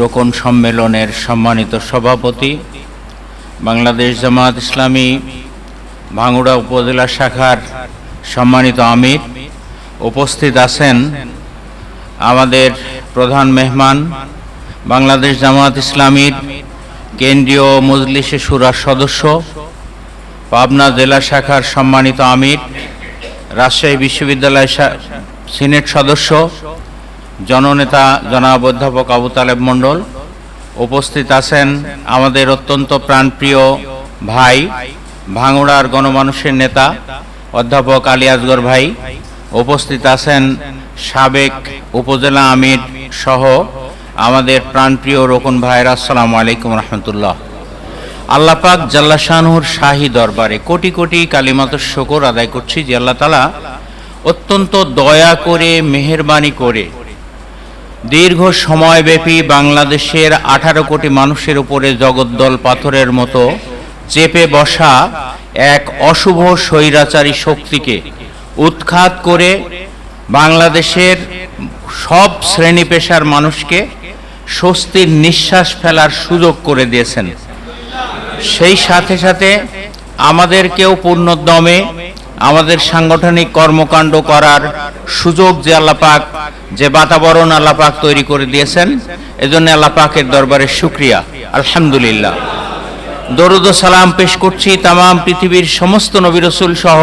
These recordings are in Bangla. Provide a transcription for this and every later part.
রোকন সম্মেলনের সম্মানিত সভাপতি, বাংলাদেশ জামায়াত ইসলামী ভাঙ্গুড়া উপজেলা শাখার সম্মানিত আমির, উপস্থিত আছেন আমাদের প্রধান মেহমান, বাংলাদেশ জামায়াত ইসলামীর কেন্দ্রীয় মজলিসে শুরার সদস্য, পাবনা জেলা শাখার সম্মানিত আমির, রাজশাহী বিশ্ববিদ্যালয় সিনেট সদস্য, জননেতা জনাব অধ্যাপক আবু তালেব মণ্ডল। উপস্থিত আছেন আমাদের অত্যন্ত প্রাণপ্রিয় ভাই, ভাঙ্গুড়ার গণমানুষের নেতা অধ্যাপক আলী আসগর ভাই। উপস্থিত আছেন সাবেক উপজেলা আমির সহ আমাদের প্রাণপ্রিয় রোকন ভাইরা। আসসালামু আলাইকুম রহমতুল্লাহ। আল্লাহ পাক জাল্লা শানুর শাহী দরবারে কোটি কোটি কালিমাতুশ শুকর আদায় করছি যে আল্লাহ তাআলা অত্যন্ত দয়া করে, মেহেরবানি করে দীর্ঘ সময়ব্যাপী বাংলাদেশের 18 কোটি মানুষের উপরে জগদ্দল পাথরের মতো চেপে বসা এক অশুভ স্বৈরাচারী শক্তিকে উৎখাত করে বাংলাদেশের সব শ্রেণী পেশার মানুষকে স্বস্তির নিঃশ্বাস ফেলার সুযোগ করে দিয়েছেন। সেই সাথে সাথে আমাদেরকেও পূর্ণদমে আমাদের সাংগঠনিক কর্মকাণ্ড করার সুযোগ যে আল্লাহ পাক, যে বাতাবরণ আল্লাহ পাক তৈরি করে দিয়েছেন, এজন্য আল্লাহ পাকের দরবারে শুকরিয়া, আলহামদুলিল্লাহ। দরুদ ও সালাম পেশ করছি তামাম পৃথিবীর সমস্ত নবী রাসূল সহ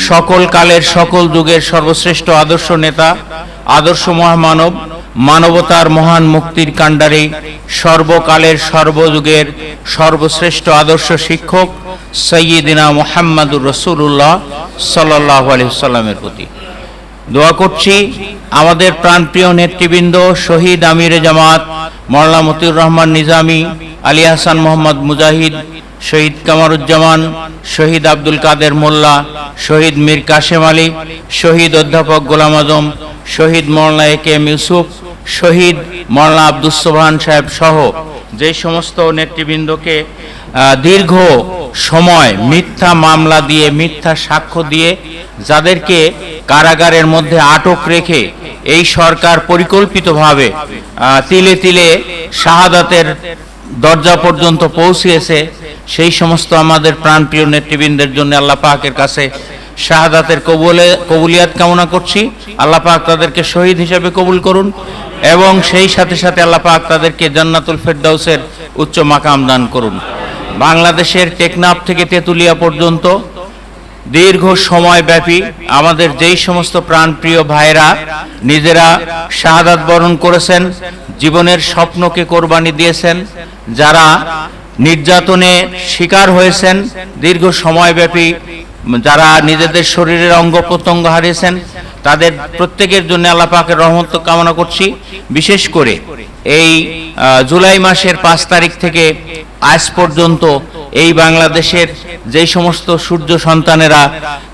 সকল কালের সকল যুগের সর্বশ্রেষ্ঠ আদর্শ নেতা, আদর্শ মহামানব, মানবতার মহান মুক্তির কাণ্ডারী, সর্বকালের সর্বযুগের সর্বশ্রেষ্ঠ আদর্শ শিক্ষক সাইয়্যিদিনা মুহাম্মাদুর রাসূলুল্লাহ সাল্লাল্লাহু আলাইহি ওয়াসাল্লামের প্রতি দোয়া করছি। আমাদের প্রাণপ্রিয় নেতৃবৃন্দ, শহীদ আমিরে জামাত মাওলানা মতিউর রহমান নিজামী, আলী হাসান মোহাম্মদ মুজাহিদ, শহীদ কামারুজ্জামান, শহীদ আব্দুল কাদের মোল্লা, শহীদ মীর কাশেম আলী, শহীদ অধ্যাপক গোলাম আজম, শহীদ মাওলানা এ.কে.এম. ইউসুফ, শহীদ মাওলানা আব্দুস সোবহান সাহেব সহ যে সমস্ত নেতৃবৃন্দকে দীর্ঘ সময় মিথ্যা মামলা দিয়ে, মিথ্যা সাক্ষ্য দিয়ে যাদেরকে কারাগারের মধ্যে আটক রেখে এই সরকার পরিকল্পিতভাবে তিলে তিলে শাহাদাতের দরজা পর্যন্ত পৌঁছিয়েছে, সেই সমস্ত আমাদের প্রাণপ্রিয় নেতৃবৃন্দের জন্য আল্লাহ পাকের কাছে শাহাদাতের কবুলিয়াত কামনা করছি। আল্লাহ পাক তাদেরকে শহীদ হিসেবে কবুল করুন এবং সেই সাথে সাথে আল্লাহ পাক তাদেরকে জান্নাতুল ফেরদাউসের উচ্চ মাকাম দান করুন। বাংলাদেশের টেকনাফ থেকে তেঁতুলিয়া পর্যন্ত দীর্ঘ সময় ব্যাপী আমাদের যেই সমস্ত প্রাণপ্রিয় ভাইরা নিজেরা শাহাদাত বরণ করেছেন, জীবনের স্বপ্নকে কোরবানি দিয়েছেন, যারা নির্যাতনে শিকার হয়েছেন, দীর্ঘ সময়ব্যাপী যারা নিজেদের শরীরের অঙ্গ প্রত্যঙ্গ হারিয়েছেন, তাদের প্রত্যেকের জন্য আল্লাহ পাকের রহমত কামনা করছি। বিশেষ করে এই জুলাই মাসের 5 তারিখ থেকে আজ পর্যন্ত এই বাংলাদেশের যে সমস্ত সূর্য সন্তানেরা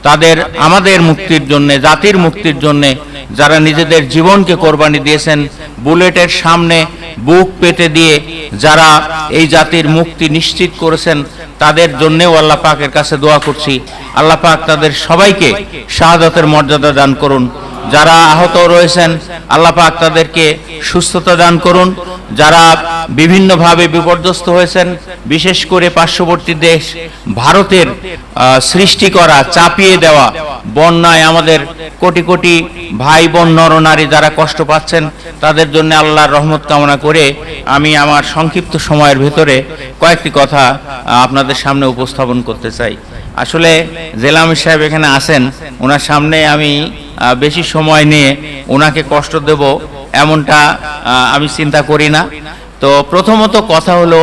তাদের আমাদের মুক্তির জন্য, জাতির মুক্তির জন্য যারা নিজেদের জীবনকে কোরবানি দিয়েছেন, বুলেটের সামনে বুক পেতে দিয়ে যারা এই জাতির মুক্তি নিশ্চিত করেছেন, তাদের জন্যেও আল্লাহ পাকের কাছে দোয়া করছি। আল্লাহ পাক তাদের সবাইকে শাহাদাতের মর্যাদা দান করুন। যারা আহত রয়েছেন আল্লাহ পাক তাদেরকে সুস্থতা দান করুন। যারা বিভিন্নভাবে বিপর্যস্ত হয়েছেন, বিশেষ করে পার্শ্ববর্তী দেশ ভারতের সৃষ্টি করা, চাপিয়ে দেওয়া বন্যায় আমাদের কোটি কোটি ভাই বোন নরনারী যারা কষ্ট পাচ্ছেন, তাদের জন্য আল্লাহর রহমত কামনা করে আমি আমার সংক্ষিপ্ত সময়ের ভেতরে কয়েকটি কথা আপনাদের সামনে উপস্থাপন করতে চাই। আসলে জেলা আমির সাহেব এখানে আছেন, ওনার সামনে আমি বেশি সময় নিয়ে ওনাকে কষ্ট দেব এমনটা আমি চিন্তা করি না। তো প্রথমত কথা হলো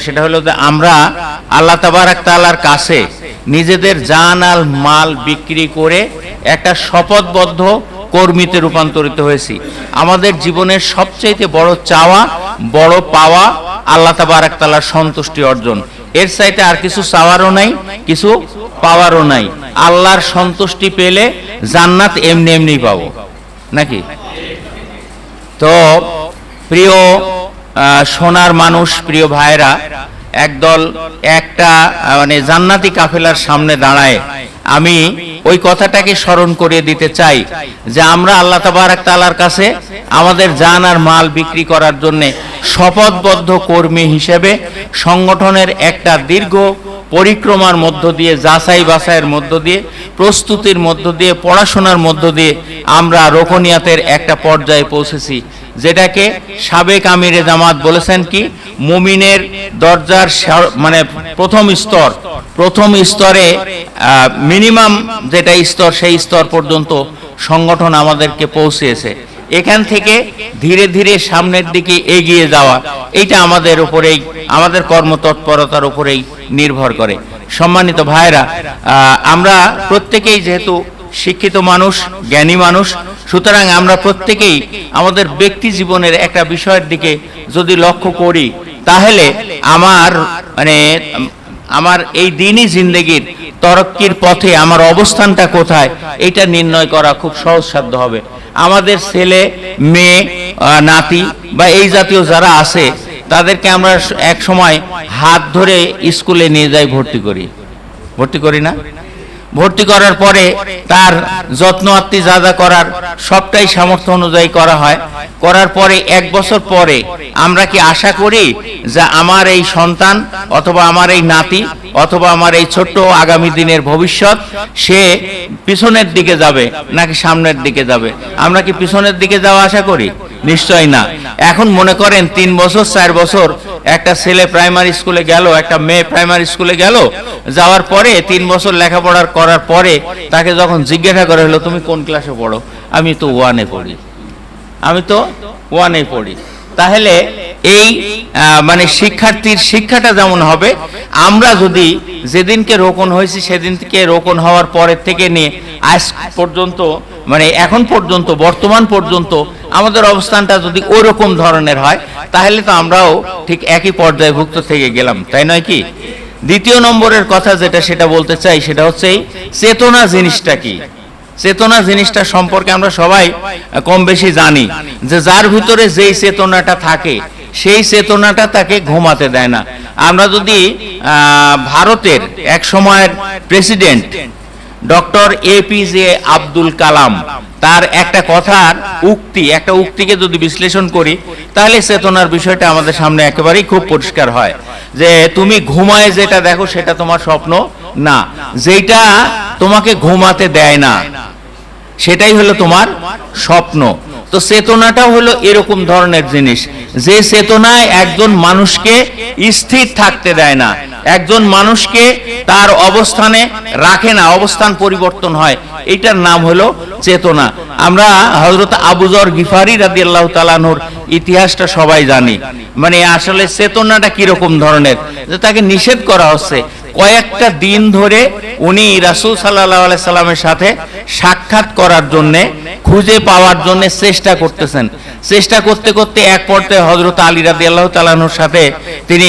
সেটা হলো যে আমরা আল্লাহ তাবারাক তাআলার কাছে নিজেদের জান আর মাল বিক্রি করে একটা শপথবদ্ধ কর্মীতে রূপান্তরিত হয়েছি। আমাদের জীবনের সবচেয়ে বড় চাওয়া, বড় পাওয়া আল্লাহ তাবারাক তাআলার সন্তুষ্টি অর্জন। এর চাইতে আর কিছু চাওয়ারও নাই, কিছু পাওয়ারও নাই। আল্লাহর সন্তুষ্টি পেলে জান্নাত এমনি এমনি পাবো নাকি? তো প্রিয় সোনার মানুষ, প্রিয় ভাইরা, একদল একটা মানে জান্নাতি কাফেলার সামনে দাঁড়ায় আমি ওই কথাটাকে স্মরণ করিয়ে দিতে চাই যে আমরা আল্লাহ তাবারক তাআলার কাছে আমাদের জান আর মাল বিক্রি করার জন্য শপথবদ্ধ কর্মী হিসেবে সংগঠনের একটা দীর্ঘ পরিক্রমার মধ্য দিয়ে, যাচাই বাছাইয়ের মধ্য দিয়ে, প্রস্তুতির মধ্য দিয়ে, পড়াশোনার মধ্য দিয়ে আমরা রোকনিয়াতের একটা পর্যায়ে পৌঁছেছি, যেটাকে সাবেক আমিরে জামাত বলেছেন কি, মুমিনের দরজার মানে প্রথম স্তরে মিনিমাম যেটা স্তর, সেই স্তর পর্যন্ত সংগঠন আমাদেরকে পৌঁছেছে। এখান থেকে ধীরে ধীরে সামনের দিকে এগিয়ে যাওয়া, এইটা আমাদের উপরেই, আমাদের কর্মতৎপরতার উপরেই নির্ভর করে। সম্মানিত ভাইরা, আমরা প্রত্যেকেই যেহেতু শিক্ষিত মানুষ, জ্ঞানী মানুষ, সুতরাং আমরা প্রত্যেকেই আমাদের ব্যক্তি জীবনের একটা বিষয়ের দিকে যদি লক্ষ্য করি, তাহলে আমার এই দিনই জিন্দেগির তরক্কির পথে আমার অবস্থানটা কোথায়, এটা নির্ণয় করা খুব সহজসাধ্য হবে। আমাদের ছেলে মেয়ে নাতি বা এই জাতীয় যারা আছে, তাদেরকে আমরা এক সময় হাত ধরে স্কুলে নিয়ে যাই, ভর্তি করি না? ভর্তি করার পরে তার যত্ন আত্তি যা যা করার সবটাই সামর্থ্য অনুযায়ী করা হয়। করার পরে 1 বছর পরে আমরা কি আশা করি যে আমার এই সন্তান অথবা আমার এই নাতি অথবা আমার এই ছোট্ট আগামী দিনের ভবিষ্যৎ সে পিছনের দিকে যাবে নাকি সামনের দিকে যাবে? আমরা কি পিছনের দিকে যাওয়া আশা করি? নিশ্চয়ই না। এখন মনে করেন 3 বছর 4 বছর একটা ছেলে প্রাইমারি স্কুলে গেল, একটা মেয়ে প্রাইমারি স্কুলে গেল, যাওয়ার পরে 3 বছর লেখাপড়া করার পরে তাকে যখন জিজ্ঞাসা করা হলো তুমি কোন ক্লাসে পড়ো, আমি তো 1-এ পড়ি। তাহলে এই শিক্ষার্থীর শিক্ষাটা যেমন হবে, আমরা যদি যেদিনকে রোপণ হয়েছি সেদিন থেকে রোপণ হওয়ার পরের থেকে নিয়ে আজ পর্যন্ত, এখন পর্যন্ত, বর্তমান পর্যন্ত আমাদের অবস্থানটা যদি ওরকম ধরনের হয়, তাহলে তো আমরাও ঠিক একই পর্যায়ভুক্ত থেকে গেলাম, তাই নয় কি? দ্বিতীয় নম্বরের কথা সেটা বলতে চাই, সেটা হচ্ছে চেতনা জিনিসটা কি। চেতনা জিনিসটা সম্পর্কে আমরা সবাই কম বেশি জানি যে যার ভিতরে যেই চেতনাটা থাকে সেই চেতনাটা তাকে ঘুমাতে দেয় না। আমরা যদি ভারতের এক সময়ের president doctor APJ Abdul Kalam তার একটা কথার একটা উক্তিকে যদি বিশ্লেষণ করি, তাহলে চেতনার বিষয়টা আমাদের সামনে একেবারেই খুব পরিষ্কার হয় যে তুমি ঘুমায় যেটা দেখো সেটা তোমার স্বপ্ন না, যেটা তোমাকে ঘুমাতে দেয় না সেটাই হলো তোমার স্বপ্ন। তো চেতনাটা হলো এরকম ধরনের জিনিস যে চেতনায় একজন মানুষকে স্থির থাকতে দেয় না, একজন মানুষকে তার অবস্থানে রাখে না, অবস্থান পরিবর্তন হয়, এইটার নাম হলো চেতনা। আমরা হযরত আবু যর গিফারি রাদিয়াল্লাহু তাআলা আনহুর ইতিহাসটা সবাই জানি। আসলে চেতনাটা কিরকম ধরনের, যে তাকে নিষেধ করা হচ্ছে। কয়েকটা দিন ধরে উনি রাসূল সাল্লাল্লাহু আলাইহি সাল্লামের সাথে সাক্ষাৎ করার জন্য, খুঁজে পাওয়ার জন্য চেষ্টা করতেছেন। চেষ্টা করতে করতে এক পর্যায়ে হযরত আলী রাদিয়াল্লাহু তাআলা আনহুর সাথে তিনি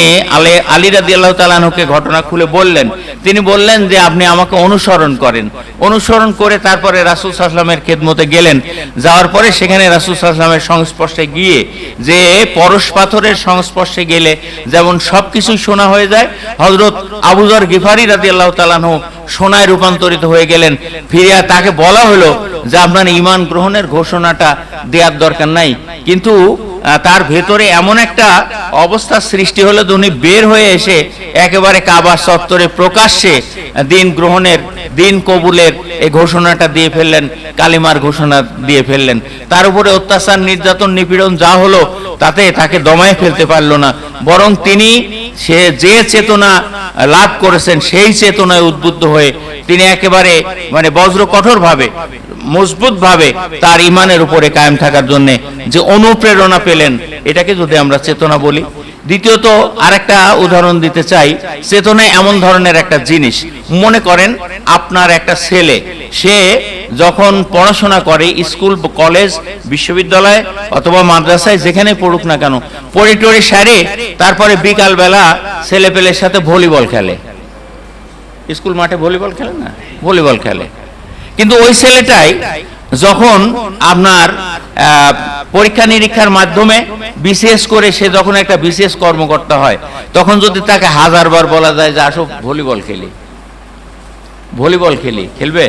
আলী রাদিয়াল্লাহু তাআলা আনহুকে ঘটনা খুলে বললেন। তিনি বললেন যে আপনি আমাকে অনুসরণ করেন। অনুসরণ করে তারপরে রাসূল সাল্লাল্লাহু আলাইহি ওয়াসাল্লামের খেদমতে গেলেন। যাওয়ার পরে সেখানে রাসূল সাল্লাল্লাহু আলাইহি ওয়াসাল্লামের সংস্পর্শে গিয়ে, যে পরশ পাথরের সংস্পর্শে গেলে যেমন সবকিছুই সোনা হয়ে যায়, হযরত আবু যর গিফারি রাদিয়াল্লাহু তাআলা আনহু সোনায় রূপান্তরিত হয়ে গেলেন। ফিরিয়া তাকে বলা হলো যে আপনার ঈমান গ্রহণের ঘোষণাটা দেওয়ার দরকার নাই, কিন্তু তার ভেতরে এমন একটা অবস্থা সৃষ্টি হলো যে উনি বের হয়ে এসে একেবারে কাবা চত্বরে প্রকাশ্যে দিন গ্রহণের, দিন কবুলের এই ঘোষণাটা দিয়ে ফেললেন, কালিমার ঘোষণা দিয়ে ফেললেন। তার উপরে অত্যাচার, নির্যাতন, নিপীড়ন যা হলো তাতে তাকে দমায় ফেলতে পারলো না, বরং তিনি যে চেতনা লাভ করেছেন সেই চেতনায় উদ্বুদ্ধ হয়ে তিনি একেবারে বজ্র কঠোর ভাবে, মজবুত ভাবে তার ঈমানের উপরে কায়েম থাকার জন্য যে অনুপ্রেরণা পেলেন, এটাকে যদি আমরা চেতনা বলি। দ্বিতীয়ত আরেকটা উদাহরণ দিতে চাই। চেতনা এমন ধরনের একটা জিনিস, মনে করেন আপনার একটা ছেলে, সে যখন পড়াশোনা করে, স্কুল, কলেজ, বিশ্ববিদ্যালয় অথবা মাদ্রাসায় যেখানে পড়ুক না কেন, পড়ে টড়ে সারে তারপরে বিকাল বেলা ছেলে পেলের সাথে ভলিবল খেলে। স্কুল মাঠে ভলিবল খেলে না, ভলিবল খেলে। কিন্তু ওই ছেলেটাই যখন আপনার পরীক্ষা নিরীক্ষার মাধ্যমে বিশেষ করে সে যখন একটা বিশেষ কর্মকর্তা হয়, তখন যদি তাকে 1000 বার বলা যায় যে আসো ভলিবল খেলি, খেলবে?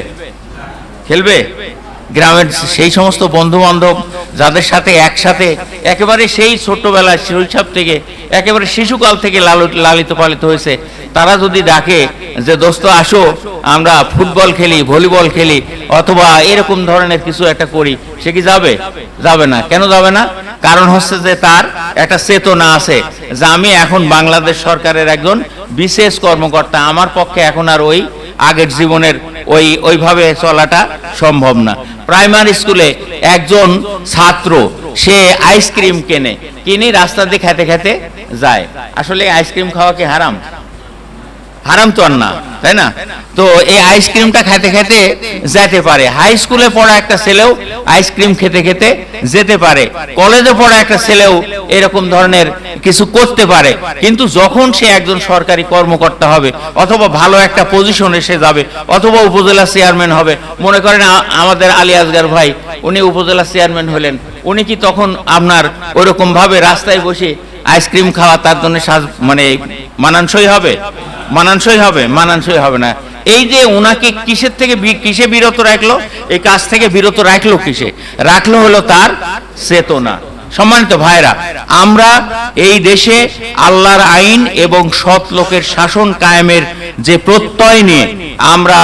খেলবে? গ্রামের সেই সমস্ত বন্ধু বান্ধব যাদের সাথে একসাথে একেবারে সেই ছোট্টবেলায় শৈশব থেকে একেবারে শিশুকাল থেকে লালিত পালিত হয়েছে, তারা যদি ডাকে যে দোস্ত আসো আমরা ফুটবল খেলি, ভলিবল খেলি, অথবা এরকম ধরনের কিছু একটা করি, সে কি যাবে? যাবে না। কেন যাবে না? কারণ হচ্ছে যে তার একটা চেতনা আছে যে আমি এখন বাংলাদেশ সরকারের একজন বিশেষ কর্মকর্তা, আমার পক্ষে এখন আর ওই আগের জীবনের ওইভাবে চলাটা সম্ভব না। প্রাইমারি স্কুলে একজন ছাত্র সে আইসক্রিম কিনে রাস্তা দিয়ে খেতে খেতে যায়। আসলে আইসক্রিম খাওয়া কি হারাম? হারাম তো আর না, তাই না? তো এই আইসক্রিমটা খেতে খেতে যেতে পারে। হাই স্কুলে পড়া একটা ছেলেও আইসক্রিম খেতে খেতে যেতে পারে, কলেজে পড়া একটা ছেলেও এরকম ধরনের কিছু করতে পারে। কিন্তু যখন সে একজন সরকারি কর্মকর্তা হবে, অথবা ভালো একটা পজিশনে সে যাবে, অথবা উপজেলা চেয়ারম্যান হবে, মনে করেন আমাদের আলী আসগার ভাই, উনি উপজেলা চেয়ারম্যান হলেন, উনি কি তখন আপনার ওইরকম ভাবে রাস্তায় বসে আইসক্রিম খাওয়া তার জন্য মানে মানানসই হবে? মানানসই হবে? মানানসই হবে না। এই যে উনাকে কিসে বিরত রাখলো? এই কাজ থেকে বিরত রাখলো কিসে? রাখলো হলো তার চেতনা। সম্মানিত ভাইরা, আমরা এই দেশে আল্লাহর আইন এবং সৎ লোকের শাসন কায়েমের যে প্রত্যয় নিয়ে আমরা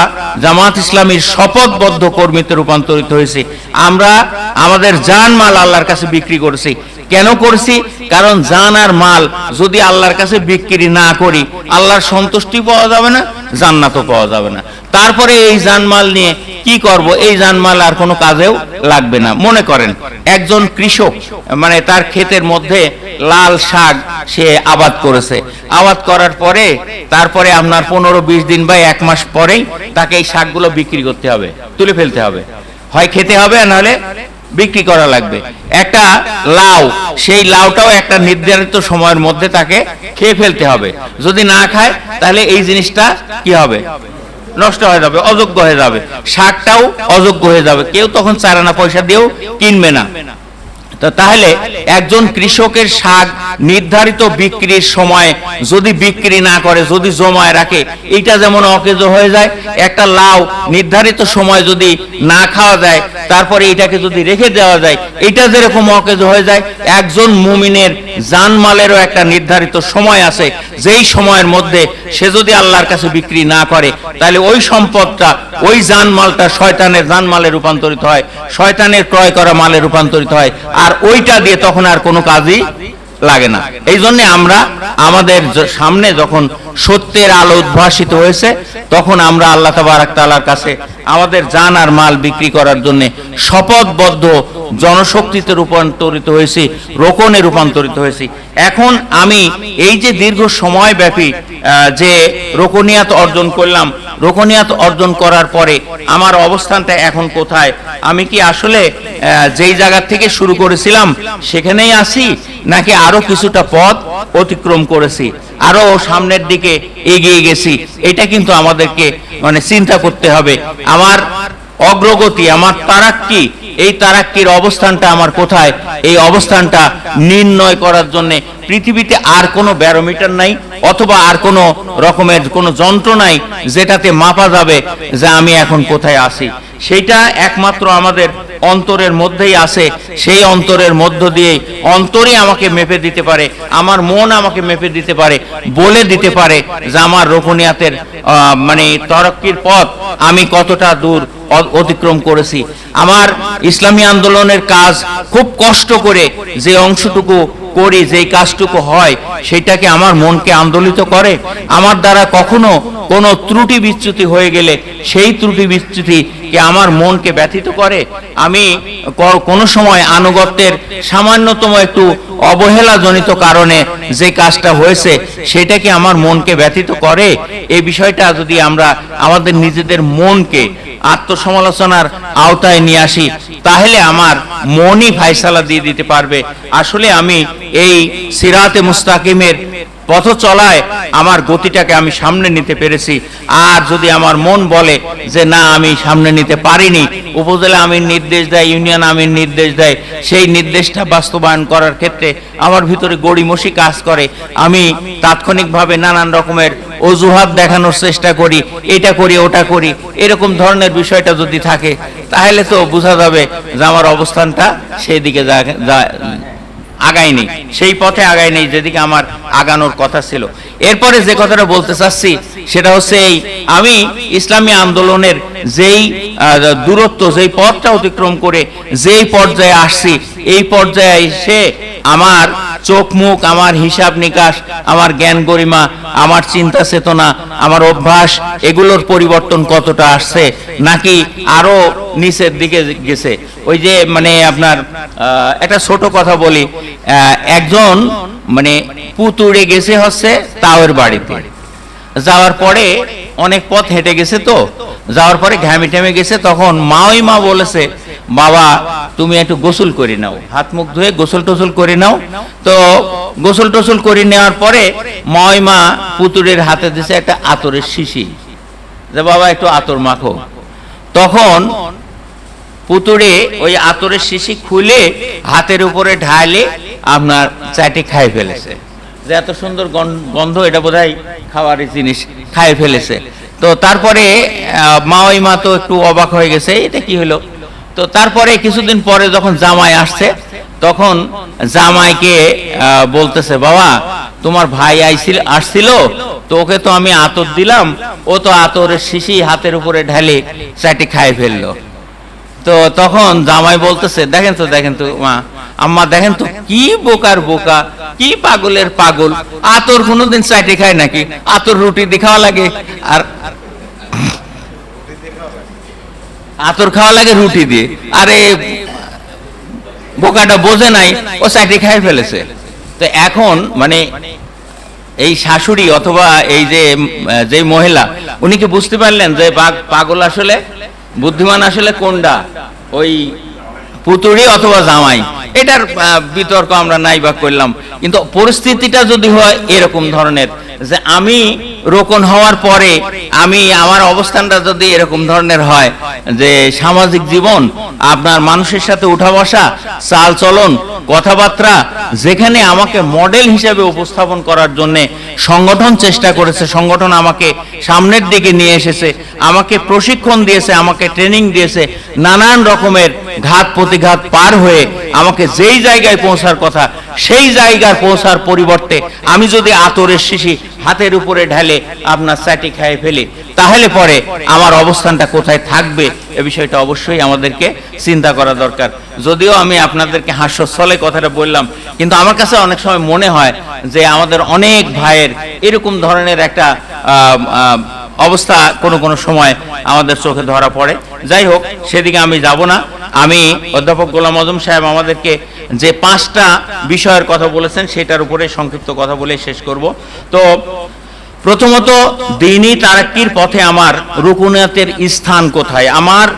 জামাত ইসলামীর শপথবদ্ধ কর্মীতে রূপান্তরিত হয়েছি। আমরা আমাদের জান মাল আল্লাহর কাছে বিক্রি করেছি। কেন করছি? কারণ জান আর মাল যদি আল্লাহর কাছে বিক্রি না করি, আল্লাহর সন্তুষ্টি পাওয়া যাবে না, জান্নাতও পাওয়া যাবে না। তারপরে এই জানমাল নিয়ে কি করব? এই জানমাল আর কোনো কাজেও লাগবে না। মনে করেন একজন কৃষক, মানে তার ক্ষেতের মধ্যে লাল শাক সে আবাদ করেছে। আবাদ করার পরে তারপরে আপনার 15-20 দিন বা 1 মাস পরেই তাকে এই শাকগুলো বিক্রি করতে হবে, তুলে ফেলতে হবে, হয় খেতে হবে আর নাহলে বিক্রি করা লাগবে। একটা লাউ, সেই লাউটাও একটা নির্ধারিত সময়ের মধ্যে তাকে খেয়ে ফেলতে হবে। যদি না খায় তাহলে এই জিনিসটা কি হবে? নষ্ট হয়ে যাবে, অযোগ্য হয়ে যাবে। শাকটাও অযোগ্য হয়ে যাবে, কেউ তখন চারানা পয়সা দিয়েও কিনবে না। তো তাহলে একজন কৃষকের শাক নির্ধারিত বিক্রির সময় যদি বিক্রি না করে, যদি জমায় রাখে, এটা যেমন অকেজ হয়ে যায়। একটা লাউ নির্ধারিত সময় যদি না খাওয়া যায়, তারপরে এটাকে যদি রেখে দেওয়া যায়, এটা যেরকম অকেজ হয়ে যায়, একজন মুমিনের জানমালেরও একটা নির্ধারিত সময় আছে। যেই সময়ের মধ্যে সে যদি আল্লাহর কাছে বিক্রি না করে, তাহলে ওই সম্পদটা, ওই জানমালটা শয়তানের জানমালে রূপান্তরিত হয়, শয়তানের ক্রয় করা মালে রূপান্তরিত হয়, আর ওইটা দিয়ে তখন আর কোনো কাজই লাগে না। এই জন্য আমরা আমাদের সামনে যখন সত্যের আলো উদ্ভাসিত হয়েছে, তখন আমরা আল্লাহ তাবারক তাআলার কাছে আমাদের জান আর মাল বিক্রি করার জন্য শপথবদ্ধ জনশক্তিতে রূপান্তরিত হয়েছি, রোকনে রূপান্তরিত হয়েছি। এখন আমি এই যে দীর্ঘ সময় ব্যাপী যে রোকনিয়াত অর্জন করলাম, রোকনিয়াত অর্জন করার পরে আমার অবস্থানটা এখন কোথায়? আমি কি আসলে যেই জায়গা থেকে শুরু করেছিলাম সেখানেই আছি, নাকি আরো কিছুটা পথ অতিক্রম করেছি, আরো সামনের দিকে এগিয়ে গেছি? এটা কিন্তু আমাদেরকে মানে চিন্তা করতে হবে। আমার অগ্রগতি, আমার তারাক্কি, এই তারাক্কির অবস্থানটা আমার কোথায়, এই অবস্থানটা নির্ণয় করার জন্য পৃথিবীতে আর কোনো ব্যারোমিটার নাই, অথবা আর কোনো রকমের কোনো যন্ত্র নাই যেটাতে মাপা যাবে যে আমি এখন কোথায় আছি। সেইটা একমাত্র আমাদের অন্তরের মধ্যেই আছে। সেই অন্তরের মধ্য দিয়ে অন্তরই আমাকে মেপে দিতে পারে, আমার মন আমাকে মেপে দিতে পারে, বলে দিতে পারে যে আমার রোকনিয়াতের মানে তারাক্কির পথ আমি কতটা দূর অতিক্রম করেছি। আমার ইসলামী আন্দোলনের কাজ খুব কষ্ট করে যে অংশটুকু করি, যেই কাজটুকু হয়, সেটাকে আমার মনকে আন্দোলিত করে। আমার দ্বারা কখনো কোনো ত্রুটি বিচ্যুতি হয়ে গেলে সেই ত্রুটি বিচ্যুতি কি আমার মনকে ব্যথিত করে? আমি কোনো সময় আনুগত্যের সামান্যতম একটু অবহেলাজনিত কারণে যে কাজটা হয়েছে, সেটা কি আমার মনকে ব্যথিত করে? এই বিষয়টা যদি আমরা আমাদের নিজেদের মনকে আত্মসমালোচনার আওতায় নিয়ে আসি, তাহলে আমার মনই ফায়সালা দিয়ে দিতে পারবে আসলে আমি এই সিরাতে মুস্তাকিমের পথ চলায় আমার গতিটাকে আমি সামনে নিতে পেরেছি। আর যদি আমার মন বলে যে না আমি সামনে নিতে পারিনি, উপজেলা আমির নির্দেশ দেয়, ইউনিয়ন আমির নির্দেশ দেয়, সেই নির্দেশটা বাস্তবায়ন করার ক্ষেত্রে আমার ভিতরে গড়িমসি কাজ করে, আমি তাৎক্ষণিকভাবে নানান রকমের অজুহাত দেখানোর চেষ্টা করি, এটা করি ওটা করি, এরকম ধরনের বিষয়টা যদি থাকে তাহলে তো বোঝা যাবে যে আমার অবস্থানটা সেই দিকে আগায়নি, সেই পথে আগায়নি যেদিকে আমার আগানোর কথা ছিল। এরপরে যে কথাটা বলতে চাচ্ছি সেটা হচ্ছে এই, আমি ইসলামী আন্দোলনের যেই দূরত্ব, যেই পথটা অতিক্রম করে যেই পর্যায়ে আসছি, এই পর্যায়ে এসে আমার চোখ মুখ, আমার হিসাব নিকাশ, আমার জ্ঞান গরিমা, আমার চিন্তা চেতনা, আমার অভ্যাস, এগুলোর পরিবর্তন কতটা আসছে, নাকি আরো নিচের দিকে গেছে? ওই যে মানে আপনার একটা ছোট কথা বলি, একজন মানে পুতুড়ে গেছে হচ্ছে তাওয়ের বাড়িতে, যাওয়ার পরে অনেক পথ হেঁটে গেছে, তো যাওয়ার পরে ঘামে টেমে গেছে, তখন মাওই মা বলেছে বাবা তুমি একটু গোসল করে নাও, হাত মুখ ধুয়ে গোসল টোসল করে নাও। তো গোসল টোসল করে নেওয়ার পরে মাওই মা পুতুড়ের হাতে দিছে একটা আতরের শিশি, যে বাবা একটু আতর মাখো। তখন পুতুড়ে ওই আতরের শিশি খুলে হাতের উপরে ঢালে আপনার চাটি খাই ফেলেছে, যে এত সুন্দর গন্ধ, এটা বোধহয় খাওয়ারই জিনিস, খাই ফেলেছে। তো তারপরে মাওই মা তো একটু অবাক হয়ে গেছে, এটা কি হলো। তো তারপরে কিছুদিন পরে যখন জামাই আসছে, তখন জামাইকে বলতেছে বাবা তোমার ভাই আসছিল, তো ওকে তো আমি আতর দিলাম, ও তো আতরের শিশি হাতের উপরে ঢালে চাটি খাই ফেললো। তো তখন জামাই বলতেছে দেখেন তো মা, আম্মা দেখেন তো কি বোকার বোকা, কি পাগলের পাগল, আতর কোনোদিন চাটি খায় নাকি? আতর রুটি দিয়ে খাওয়া লাগে, আর আতর খাওয়া লাগে রুটি দিয়ে। আরে বোকাটা বোঝে নাই, ও চাটি খাই ফেলেছে। তো এখন মানে এই শাশুড়ি অথবা এই যে মহিলা, উনি কি বুঝতে পারলেন যে পাগল আসলে, বুদ্ধিমান আসলে কোনটা, ওই পুতুড়ি অথবা জামাই? এটার বিতর্ক আমরা নাই বা করলাম, কিন্তু পরিস্থিতিটা যদি হয় এরকম ধরনের, যে আমি রোকন হওয়ার পরে আমি আমার অবস্থানটা যদি এরকম ধরনের হয় যে সামাজিক জীবন, আপনার মানুষের সাথে উঠা বসা, চাল চলন, কথাবার্তা, যেখানে আমাকে মডেল হিসেবে উপস্থাপন করার জন্য সংগঠন চেষ্টা করেছে, সংগঠন আমাকে সামনের দিকে নিয়ে এসেছে, আমাকে প্রশিক্ষণ দিয়েছে, আমাকে ট্রেনিং দিয়েছে, নানান রকমের ঘাত প্রতিঘাত পার হয়ে আমাকে যেই জায়গায় পৌঁছার কথা সেই জায়গায় পৌঁছার পরিবর্তে আমি যদি আতরের শিশি হাতের উপরে ঢালে আপনার চাটি খাইয়ে ফেলি, তাহলে পরে আমার অবস্থানটা কোথায় থাকবে, এ বিষয়টা অবশ্যই আমাদেরকে চিন্তা করা দরকার। যদিও আমি আপনাদেরকে হাস্যস্থলে কথাটা বললাম, কিন্তু আমার কাছে অনেক সময় মনে হয় যে আমাদের অনেক ভাইয়ের এরকম ধরনের একটা অবস্থা কোনো সময় আমাদের চোখে ধরা পড়ে। যাই হোক, সেদিকে আমি যাব না। আমি অধ্যাপক গোলাম আজম সাহেব আমাদেরকে যে 5টা বিষয়ের কথা বলেছেন সেটার উপরে সংক্ষিপ্ত কথা বলে শেষ করব। তো প্রথমত, দ্বীনি তারাক্কির পথে আমার রুকুনিয়াতের স্থান কোথায়, আমার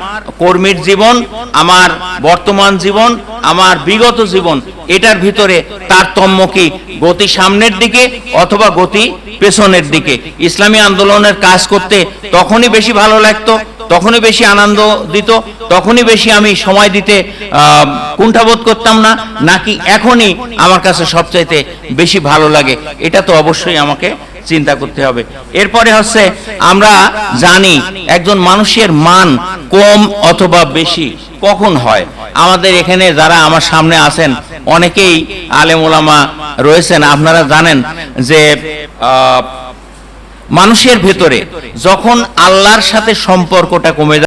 কর্মীর জীবন, আমার বর্তমান জীবন, আমার বিগত জীবন, এটার ভিতরে তারতম্য কি, গতি সামনের দিকে অথবা গতি পেছনের দিকে? ইসলামী আন্দোলনের কাজ করতে তখনই বেশি ভালো লাগতো, তখনই বেশি আনন্দ দিত, তখনই বেশি আমি সময় দিতে কুণ্ঠাবোধ করতাম না, নাকি এখনই আমার কাছে সবচাইতে বেশি ভালো লাগে? এটা তো অবশ্যই আমাকে চিন্তা করতে হবে। এরপরে হচ্ছে, আমরা জানি একজন মানুষের মান কম অথবা বেশি কখন হয়। আমাদের এখানে যারা আমার সামনে আছেন অনেকেই আলেম ওলামা রয়েছেন, আপনারা জানেন যে মানুষের ভেতরে যখন আল্লাহর সাথে সম্পর্কটা কমে যায়